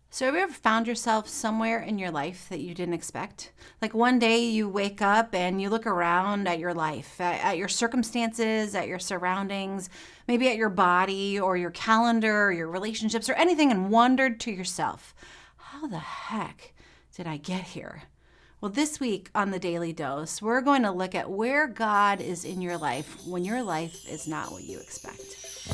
So have you ever found yourself somewhere in your life that you didn't expect? Like one day you wake up and you look around at your life, at your circumstances, at your surroundings, maybe at your body or your calendar or your relationships or anything, and wondered to yourself, how the heck did I get here? Well, this week on the Daily Dose, we're going to look at where God is in your life when your life is not what you expect.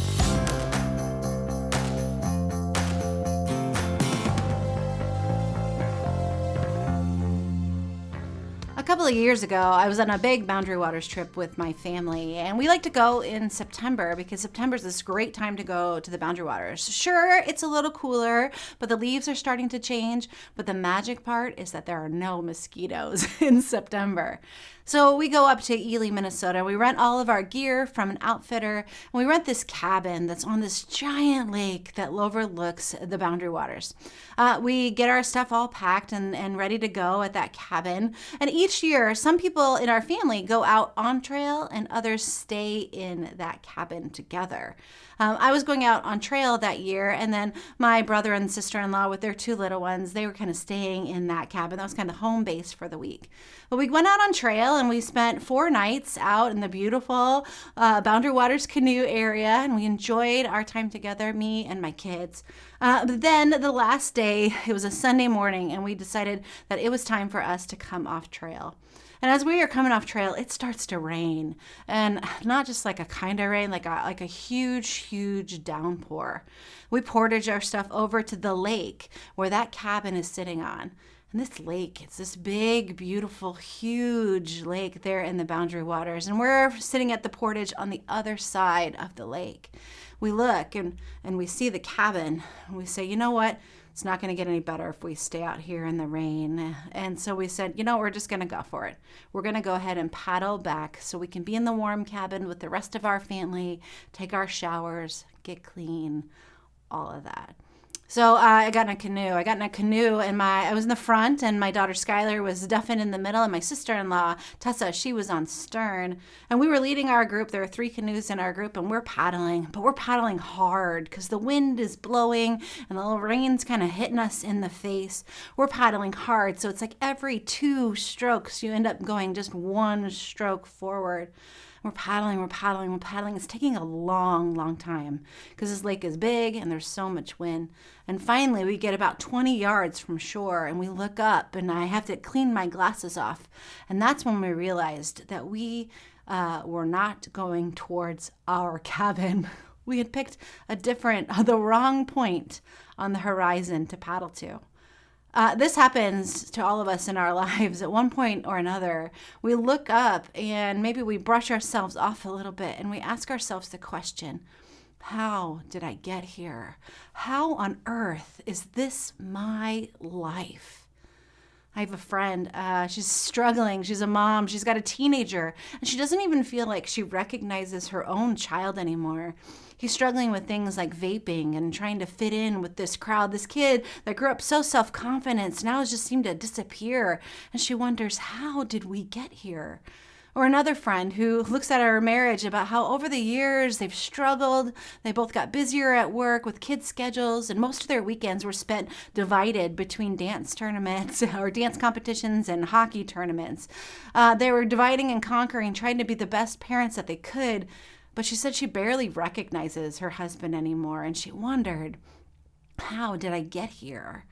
A couple of years ago, I was on a big Boundary Waters trip with my family, and we like to go in September because September is this great time to go to the Boundary Waters. Sure, it's a little cooler, but the leaves are starting to change. But the magic part is that there are no mosquitoes in September. So we go up to Ely, Minnesota. We rent all of our gear from an outfitter, and we rent this cabin that's on this giant lake that overlooks the Boundary Waters. We get our stuff all packed and ready to go at that cabin. And each year, some people in our family go out on trail and others stay in that cabin together. I was going out on trail that year, and then my brother and sister-in-law with their two little ones, they were kind of staying in that cabin. That was kind of home base for the week. But we went out on trail, and we spent 4 nights out in the beautiful Boundary Waters canoe area, and we enjoyed our time together, me and my kids. But then the last day, it was a Sunday morning, and we decided that it was time for us to come off trail. And as we are coming off trail, it starts to rain, and not just like a kind of rain, like a huge downpour. We portage our stuff over to the lake where that cabin is sitting on. And this lake, it's this big, beautiful, huge lake there in the Boundary Waters. And we're sitting at the portage on the other side of the lake. We look and we see the cabin, and we say, you know what? It's not going to get any better if we stay out here in the rain. And so we said, we're just going to go for it. We're going to go ahead and paddle back so we can be in the warm cabin with the rest of our family, take our showers, get clean, all of that. So I got in a canoe, and I was in the front, and my daughter Skylar was duffing in the middle, and my sister-in-law Tessa, she was on stern, and we were leading our group. There were 3 canoes in our group, and we're paddling, but we're paddling hard because the wind is blowing and the little rain's kind of hitting us in the face. We're paddling hard, so it's like every 2 strokes you end up going just 1 stroke forward. We're paddling. It's taking a long time because this lake is big and there's so much wind. And finally, we get about 20 yards from shore, and we look up, and I have to clean my glasses off. And that's when we realized that we were not going towards our cabin. We had picked the wrong point on the horizon to paddle to. This happens to all of us in our lives at one point or another. We look up and maybe we brush ourselves off a little bit, and we ask ourselves the question, how did I get here? How on earth is this my life? I have a friend, she's struggling, she's a mom, she's got a teenager, and she doesn't even feel like she recognizes her own child anymore. He's struggling with things like vaping and trying to fit in with this crowd. This kid that grew up so self-confident now has just seemed to disappear, and she wonders, how did we get here? Or another friend who looks at our marriage about how over the years they've struggled. They both got busier at work with kids' schedules, and most of their weekends were spent divided between dance tournaments or dance competitions and hockey tournaments. They were dividing and conquering, trying to be the best parents that they could. But she said she barely recognizes her husband anymore, and she wondered, how did I get here?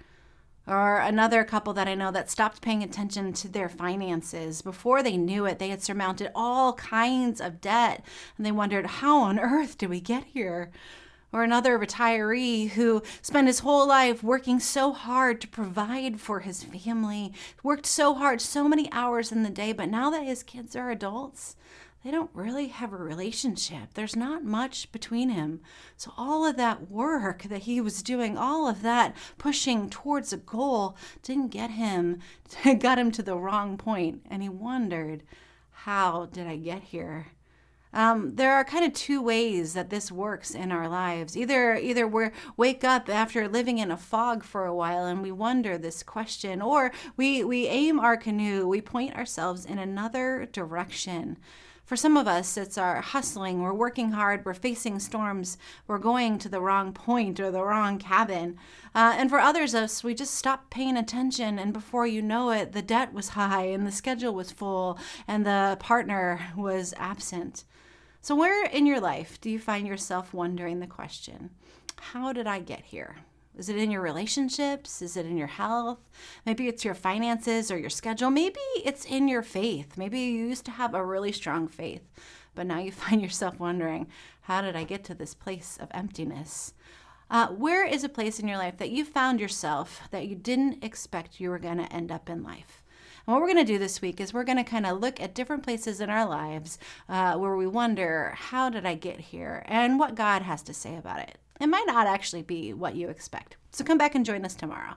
Or another couple that I know that stopped paying attention to their finances. Before they knew it, they had surmounted all kinds of debt, and they wondered, how on earth did we get here? Or another retiree who spent his whole life working so hard to provide for his family, worked so hard, so many hours in the day, but now that his kids are adults, they don't really have a relationship. There's not much between him. So all of that work that he was doing, all of that pushing towards a goal didn't got him to the wrong point. And he wondered, how did I get here? There are kind of 2 ways that this works in our lives. Either we wake up after living in a fog for a while and we wonder this question, or we aim our canoe, we point ourselves in another direction. For some of us, it's our hustling. We're working hard. We're facing storms. We're going to the wrong point or the wrong cabin. And for others of us, we just stopped paying attention. And before you know it, the debt was high and the schedule was full and the partner was absent. So where in your life do you find yourself wondering the question, how did I get here? Is it in your relationships? Is it in your health? Maybe it's your finances or your schedule. Maybe it's in your faith. Maybe you used to have a really strong faith, but now you find yourself wondering, how did I get to this place of emptiness? Where is a place in your life that you found yourself that you didn't expect you were going to end up in life? And what we're going to do this week is we're going to kind of look at different places in our lives where we wonder, how did I get here? And what God has to say about it. It might not actually be what you expect. So come back and join us tomorrow.